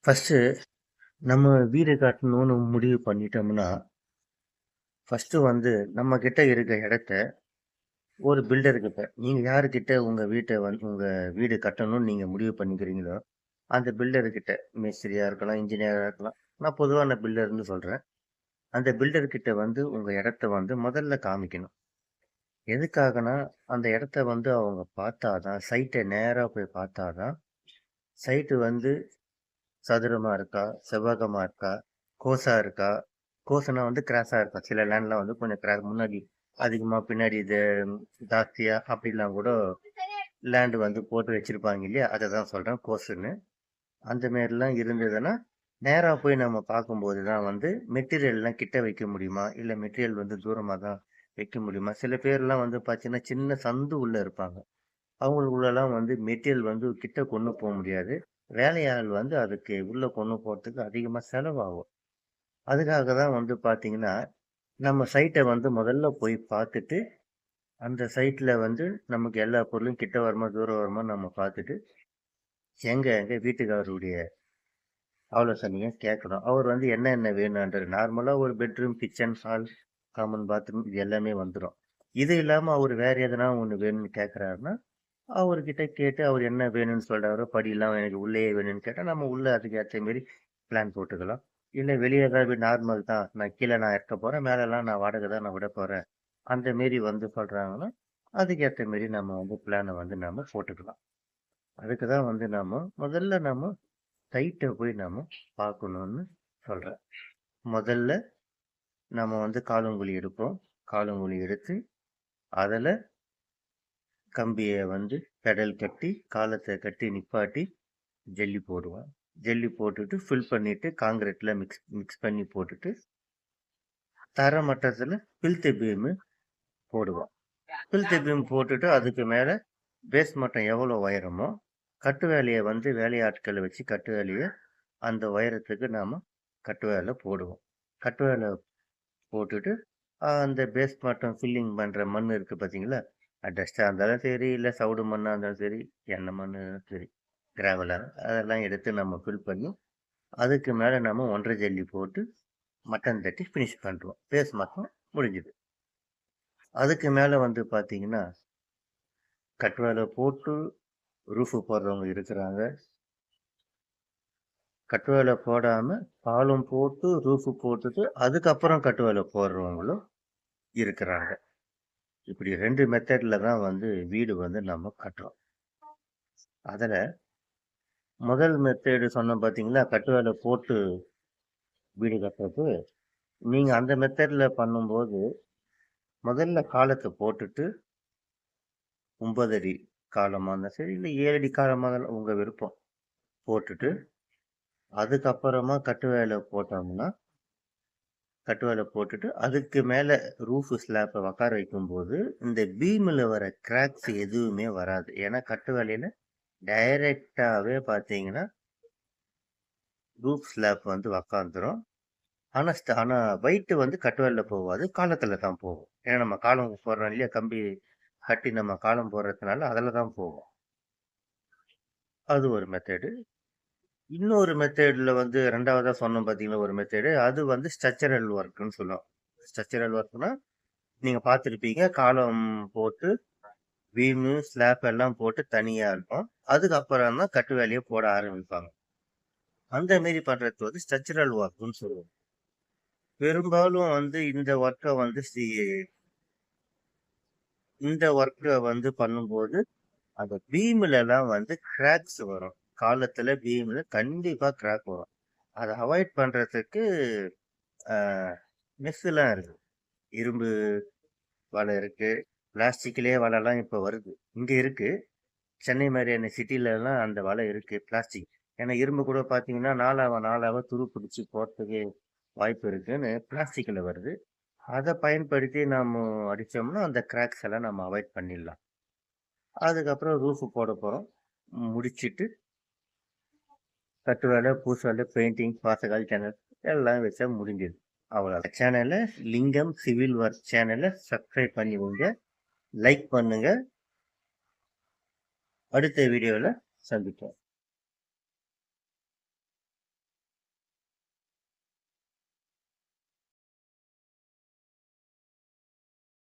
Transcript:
First நம்ம வீடு கட்டணும்னு முடிவு பண்ணிட்டோம்னா, ஃபஸ்ட்டு வந்து நம்ம கிட்ட இருக்க இடத்த ஒரு பில்டர்கிட்ட நீங்க யாருக்கிட்ட உங்க வீடு கட்டணும்னு நீங்க முடிவு பண்ணிக்கிறீங்களோ, அந்த பில்டர்கிட்ட மேஸ்திரியா இருக்கலாம், இன்ஜினியரா இருக்கலாம். நான் பொதுவான பில்டர்ன்னு சொல்றேன். அந்த பில்டர்கிட்ட வந்து உங்க இடத்த வந்து முதல்ல காமிக்கணும். எதுக்காகன்னா, அந்த இடத்த வந்து அவங்க பார்த்தா தான் சைட்ட நேரா போய் பார்த்தா தான், சைட்டு வந்து சதுரமா இருக்கா? செவ்வகமா இருக்கா? கோஸா இருக்கா? கோஸுனா வந்து கிராஸா இருக்கும். சில லேண்ட்லாம் வந்து கொஞ்சம் முன்னாடி அதிகமா, பின்னாடி இது ஜாஸ்தியா அப்படிலாம் கூட லேண்ட் வந்து போட்டு வச்சிருப்பாங்க இல்லையா? அத தான் சொல்றேன் கோஸுன்னு. அந்த மாரிலாம் இருந்ததுன்னா, நேரா போய் நம்ம பார்க்கும்போது தான் வந்து மெட்டீரியல்லாம் கிட்ட வைக்க முடியுமா? இல்ல மெட்டீரியல் வந்து தூரமா தான் வைக்க முடியுமா? சில பேர்லாம் வந்து பார்த்தீங்கன்னா, சின்ன சந்து உள்ள இருப்பாங்க. அவங்களுக்குள்ளலாம் வந்து மெட்டீரியல் வந்து கிட்ட கொண்டு போ முடியாது. வேலையாள் வந்து அதுக்கு உள்ள கொண்டு போறதுக்கு அதிகமா செலவாகும். அதுக்காக தான் வந்து பார்த்தீங்கன்னா, நம்ம சைட்ட வந்து முதல்ல போய் பார்த்துட்டு, அந்த சைட்ல வந்து நமக்கு எல்லா பொருளும் கிட்ட வருமா, தூரம் வருமா நம்ம பார்த்துட்டு, எங்க வீட்டுக்காரருடைய ஆலோசனைய கேட்கணும். அவர் வந்து என்ன வேணுன்றது நார்மலா ஒரு bedroom, kitchen, hall, common bathroom இது எல்லாமே வந்துரும். இது இல்லாம அவரு வேற எதனா ஒண்ணு வேணும்னு கேட்கிறாருன்னா, அவர்கிட்ட கேட்டு அவர் என்ன வேணும்னு சொல்றாரோ, படிலாம் எனக்கு உள்ளேயே வேணும்னு கேட்டா, நம்ம உள்ள அதுக்கு ஏத்த மாரி பிளான் போட்டுக்கலாம். இல்ல வெளிய ஏதாவது நார்மல் தான். நான் கீழ இருக்க போறேன். மேலலாம் நான் வாடகை தான் நான் விடப் போறேன். அந்த மாரி வந்து சொல்றாங்கன்னா, அதுக்கு ஏத்த மாரி நம்ம வந்து பிளான வந்து நாம போட்டுக்கலாம். அதுக்கு தான் வந்து முதல்ல சைட்ட போய் நாம பார்க்கணும்னு சொல்றேன். முதல்ல நம்ம வந்து காலங்குழி எடுப்போம். காலங்குழி எடுத்து, அதுல கம்பிய வந்து பெடல் கட்டி, காலத்த கட்டி நிப்பாட்டி, ஜல்லி போடுவோம். ஜல்லி போட்டுட்டு ஃபில் பண்ணிட்டு, கான்கிரீட்ல மிக்ஸ் மிக்ஸ் பண்ணி போட்டுட்டு, தரை மட்டத்துல பில்ட் பீம் போடுவோம். பில்ட் பீம் போட்டுட்டு, அதுக்கு மேல பேஸ் மட்டம் எவ்வளோ உயரமோ, கட்டு வேலைய வந்து வேலையாட்கள வச்சு கட்டு வேலைய அந்த உயரத்துக்கு நாம கட்டு வேலை போடுவோம். கட்டு வேலை போட்டுட்டு, அந்த பேஸ் மட்டம் ஃபில்லிங் பண்ற மண் இருக்கு பார்த்தீங்களா? டஸ்ட்டா இருந்தாலும் சரி, இல்ல சவுடு மண்ணா இருந்தாலும் சரி, என்ன மண்ணு சரி, கிராவலா அதெல்லாம் எடுத்து நம்ம ஃபில் பண்ணி, அதுக்கு மேல நம்ம 1 1/2 ஜல்லி போட்டு மட்டம் தட்டி ஃபினிஷ் பண்றோம். பேஸ் மட்டம் முடிஞ்சுது. அதுக்கு மேல வந்து பார்த்தீங்கன்னா, கட்டு வேலை போட்டு ரூஃப் போடுறவங்க இருக்கிறாங்க. கட்டு வேலை போடாம பாலம் போட்டு ரூஃப் போட்டுட்டு அதுக்கப்புறம் கட்டு வேலை போடுறவங்களும் இருக்கிறாங்க. இப்படி 2 மெத்தட்ல தான் வந்து வீடு வந்து நம்ம கட்டுறோம். அதுல முதல் மெத்தேடு சொன்னேன் பார்த்தீங்களா? கட்டு வேலை போட்டு வீடு கட்டுறது. நீங்க அந்த மெத்தட்ல பண்ணும்போது, முதல்ல காலத்த போட்டுட்டு 9 அடி காலமா இருந்தா சரி, இல்ல 7 அடி காலமா இருந்தாலும் உங்க விருப்பம். போட்டுட்டு, அதுக்கப்புறமா கட்டு வேலை போட்டுட்டு, அதுக்கு மேல ரூஃப் ஸ்லாப்ப உக்கார வைக்கும்போது, இந்த பீம்ல வர கிராக்ஸ் எதுவுமே வராது. ஏன்னா கட்டு வேலையில டைரக்ட்டாவே பார்த்தீங்கன்னா, ரூஃப் ஸ்லாப் வந்து உக்காந்துரும். ஆனா வெயிட் வந்து கட்டு வேலைல போவாது. காலத்துல தான் போகும். ஏன்னா நம்ம காலம் போடுறோம் இல்லையா? கம்பி கட்டி நம்ம காலம் போடுறதுனால அதுல தான் போகும். அது ஒரு மெத்தேடு. இன்னொரு மெத்தேடுல வந்து 2வதா சொன்னோம் பார்த்தீங்களா ஒரு மெத்தேடு. அது வந்து ஸ்ட்ரக்சரல் ஒர்க்ன்னு சொல்லுவோம். ஸ்ட்ரக்சரல் ஒர்க்னா, நீங்க பார்த்திருப்பீங்க. காலம் போட்டு, பீமு, ஸ்லாப் எல்லாம் போட்டு தனியா இருக்கும். அதுக்கப்புறம் தான் கட்டு வேலைய போட ஆரம்பிப்பாங்க. அந்த மாரி பண்றது வந்து ஸ்ட்ரக்சரல் ஒர்க்ன்னு சொல்லுவோம். பெரும்பாலும் வந்து இந்த ஒர்க்க வந்து பண்ணும்போது, அந்த பீம்லலாம் வந்து கிராக்ஸ் வரும். காலத்துல பீம்ல கண்டிப்பா கிராக் வரும். அத அவாய்ட் பண்றதுக்கு அ மெஷ்லாம் இருக்கு. இரும்பு வலை இருக்கு. பிளாஸ்டிக்லயே வலைலாம் இப்ப வருது. இங்க இருக்கு. சென்னை மாரியான சிட்டிலலாம் அந்த வலை இருக்கு. பிளாஸ்டிக். ஏன்னா இரும்பு கூட பார்த்தீங்கன்னா, நாளாவ நாளாவ துரு பிடிச்சு போறதுக்கு வாய்ப்பு இருக்குன்னு பிளாஸ்டிக்ல வருது. அத பயன்படுத்தி நாம அடிச்சோம்னா, அந்த கிராக்ஸ் எல்லாம் நம்ம அவாய்ட் பண்ணிடலாம். அதுக்கப்புறம் ரூஃப் போட போறோம். முடிச்சுட்டு கட்டு வேலை, பூசு வேலை, பெயிண்டிங், வாசகால், ஜன்னல் எல்லாம் வச்சா முடிஞ்சுது. அவ்வளோதான். சேனல லிங்கம் சிவில் ஒர்க் சேனல சப்ஸ்கிரைப் பண்ணிக்கோங்க. லைக் பண்ணுங்க. அடுத்த வீடியோல சந்திப்போம்.